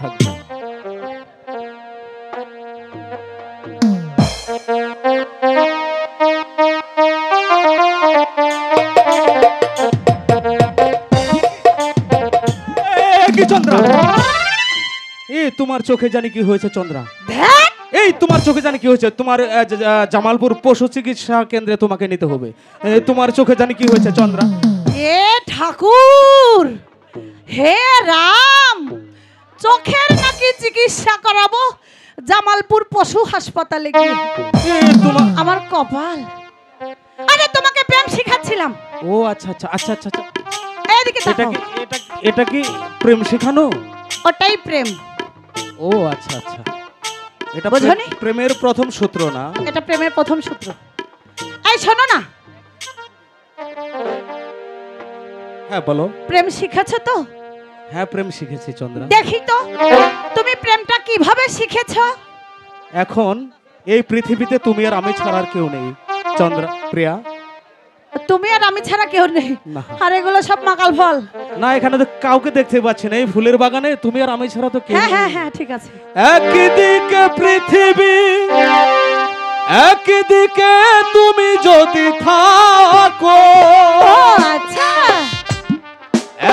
থাকবে। কি চন্দ্রা, এই তোমার চোখে জানি কি হয়েছে চন্দ্রা? এই তোমার চোখে জানি কি হয়েছে? তোমার জামালপুর পশু চিকিৎসা কেন্দ্রে তোমাকে নিতে হবে। তোমার চোখে জানি কি হয়েছে চন্দ্রা? এ ঠাকুর, হে রাম, চোখের নাকি চিকিৎসা করাবো জামালপুর পশু হাসপাতালে গিয়ে? আমার কপাল। আরে তোমাকে প্রেম শিখাচ্ছিলাম। ও আচ্ছা আচ্ছা আচ্ছা আচ্ছা আচ্ছা, এইদিকে তাকাও। এটা কি প্রেম শেখানো? ওটাই প্রেম। ও আচ্ছা আচ্ছা, এটা বুঝনি? প্রেমের প্রথম সূত্র না? এটা প্রেমের প্রথম সূত্র। এই শোনো না। হ্যাঁ বলো। প্রেম শিখেছো তো? হ্যাঁ প্রেম শিখেছি চন্দ্রা। দেখি তো তুমি প্রেমটা কিভাবে শিখেছো। এখন এই পৃথিবীতে তুমি আর আমি ছাড়া আর কেউ নেই চন্দ্রা প্রিয়া। তুমি আর আমি ছাড়া কেউ নেই? না। আর এগুলো সব মাকাল ফল। না, এখানে তো কাউকে দেখতে পাচ্ছি না। এই ফুলের বাগানে তুমি আর আমি ছাড়া তো কেউ হ্যাঁ নেই। হ্যাঁ হ্যাঁ ঠিক আছে। একদিকে পৃথিবী, একদিকে তুমি যদি থাকো। আচ্ছা।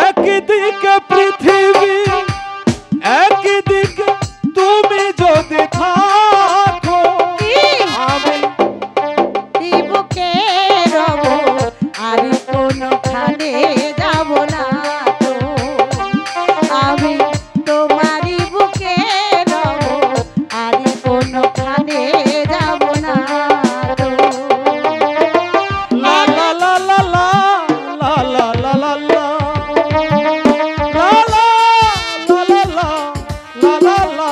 একদিকে পৃথিবী, একদিকে তুমি যদি থাকো, আমি বুকে রব আর কোনখানে যাব না তো। আমি তোমারই বুকে রব আর কোনখানে যাব না তো। লা লা লা লা লা লা লা লা লা লা লা লা লা লা।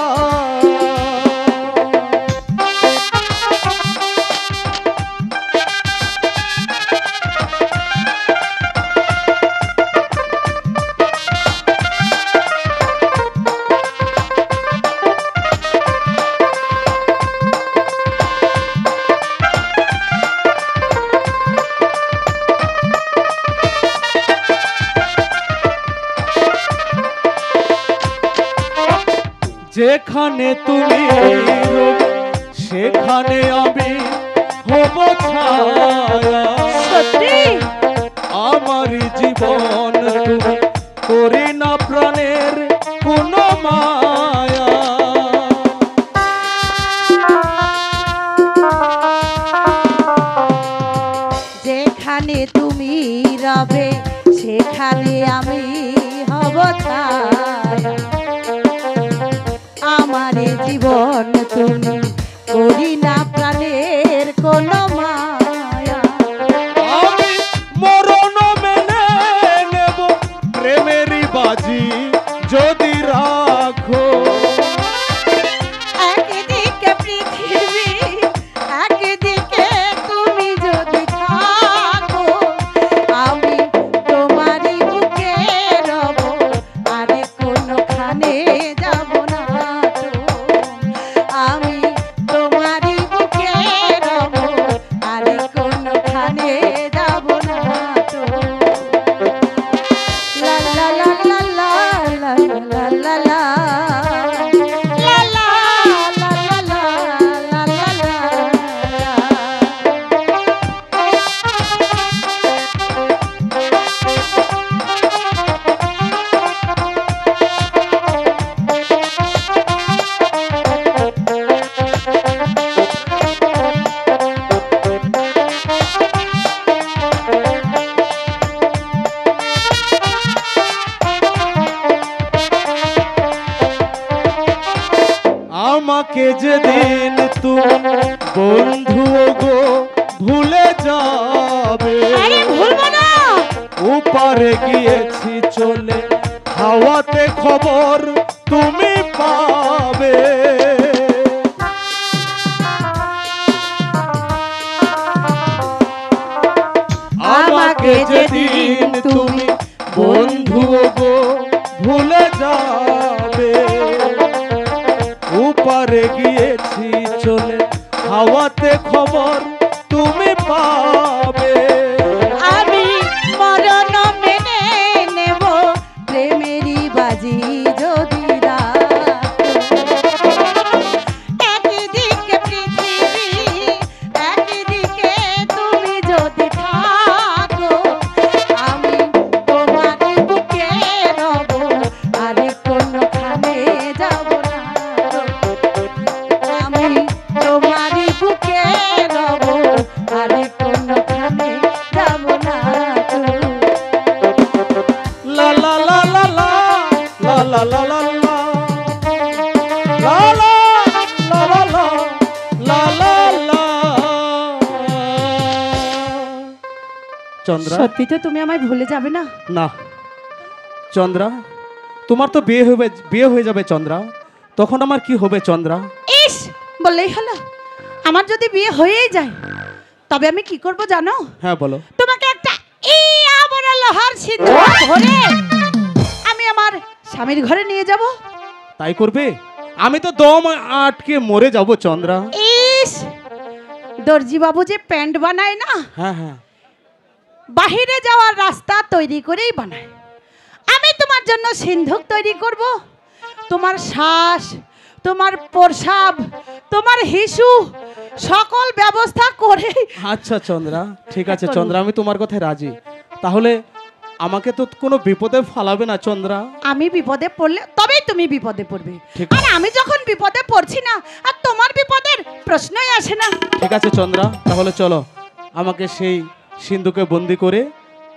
যেখানে তুমি সেখানে আমি হব ছায়া। সত্যি আমার জীবন তুমি করি না প্রাণের কোনো মায়া। যেখানে তুমি রবে সেখানে আমি হব ছায়া। আমার জীবন তুমি করি না প্রাণের কোনো মায়া। আমি মরণ মেনে নেব প্রেমেরই বাজি যদি রাখো। একদিকে পৃথিবী, একদিকে তুমি যদি থাকো, আমি তোমারই বুকে রব আর কোনখানে যাব না তো। আমি তোমারই বুকে রব আর কোনখানে যাব না তো। লা লা লা লা লা লা লা লা লা। আমাকে যেদিন তুমি বন্ধু গো ভুলে যাবে, আরে ভুলবো না। ওপারে গিয়েছি চলে হাওয়াতে খবর তুমি পাবে। আমাকে যেদিন তুমি বন্ধু গো ভুলে যাবে, ওপারে গিয়েছি চলে হাওয়াতে খবর তুমি পাবে। আমি মরণ মেনে নেব প্রেমেরই বাজি যদি রাখো। চন্দ্রা। সত্যি তো তুমি আমায় ভুলে যাবে না? না চন্দ্রা, তোমার তো বিয়ে হয়ে যাবে চন্দ্রা, তখন আমার কি হবে চন্দ্রা? ইস, বললেই হলো। আমার যদি বিয়ে হয়েই যায় তবে আমি কি করব জানো? হ্যাঁ বলো। তোমাকে একটা ইয়া বড় লোহার সিন্ধুক ধরে আমি আমার স্বামীর ঘরে নিয়ে যাব। তাই করবে? আমি তো দম আটকে মরে যাব চন্দ্রা। ইস, দর্জি বাবু যে প্যান্ট বানায় না, হ্যাঁ হ্যাঁ, বাহিরে যাওয়ার রাস্তা তৈরি করেই বানায়। আমি তোমার জন্য সিন্ধুক তৈরি করব। তোমার শ্বাস, তোমার প্রসাব, তোমার হিসু সকল ব্যবস্থা করে। আচ্ছা চন্দ্রা, ঠিক আছে করবো। চন্দ্রা, আমি তোমার কথায় রাজি। তাহলে আমাকে তো কোনো বিপদে ফালাবে না চন্দ্রা? আমি বিপদে পড়লে তবেই তুমি বিপদে পড়বে, ঠিক। আর আমি যখন বিপদে পড়ছি না, আর তোমার বিপদের প্রশ্নই আসে না। ঠিক আছে চন্দ্রা, তাহলে চলো আমাকে সেই সিন্ধুকে বন্দি করে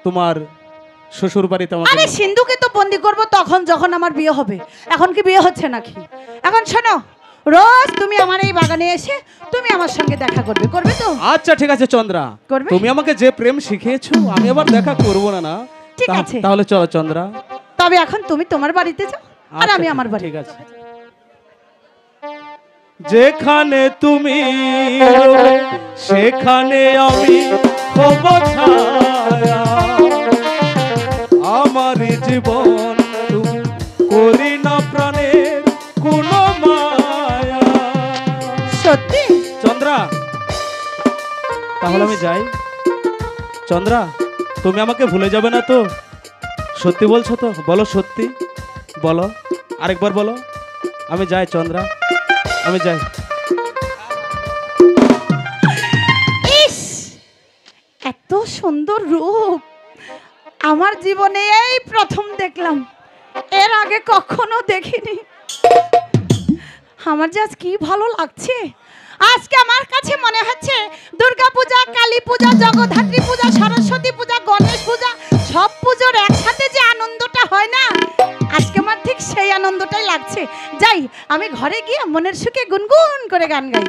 তোমার শ্বশুর বাড়িতে আমাকে আরে সিন্ধুকে তো বন্দি করব তখন যখন আমার বিয়ে হবে। এখন কি বিয়ে হচ্ছে নাকি? এখন শোনো, রোজ তুমি আমার এই বাগানে এসে তুমি আমার সঙ্গে দেখা করবে, করবে তো? আচ্ছা ঠিক আছে চন্দ্রা, করবে? তুমি আমাকে যে প্রেম শিখিয়েছো আমি আবার দেখা করব না না? ঠিক আছে। তাহলে চলো চন্দ্রা। তবে এখন তুমি তোমার বাড়িতে যাও আর আচ্ছা, আমি আমার বাড়ি। ঠিক আছে। যেখানে তুমি রবে, সেখানে আমি হব ছায়া। আমার জীবন তুমি করি না প্রাণের কোনো মায়া। সত্যি? চন্দ্রা, তাহলে আমি যাই। চন্দ্রা, তুমি আমাকে ভুলে যাবে না তো? সত্যি বলছো তো? বলো সত্যি বলো, আরেকবার বলো। আমি যাই চন্দ্রা, আমি যাই। ইস, এত সুন্দর রূপ আমার জীবনে এই প্রথম দেখলাম, এর আগে কখনো দেখিনি। আমার যে আজ কি ভালো লাগছে। আজকে আমার কাছে মনে হচ্ছে দুর্গা পূজা, কালী পূজা, জগদ্ধাত্রী পূজা, সরস্বতী পূজা, গণেশ পূজা, সব পুজোর একসাথে যে আনন্দটা হয় না, আজকে আমার ঠিক সেই আনন্দটাই লাগছে। যাই, আমি ঘরে গিয়ে মনের সুখে গুনগুন করে গান গাই।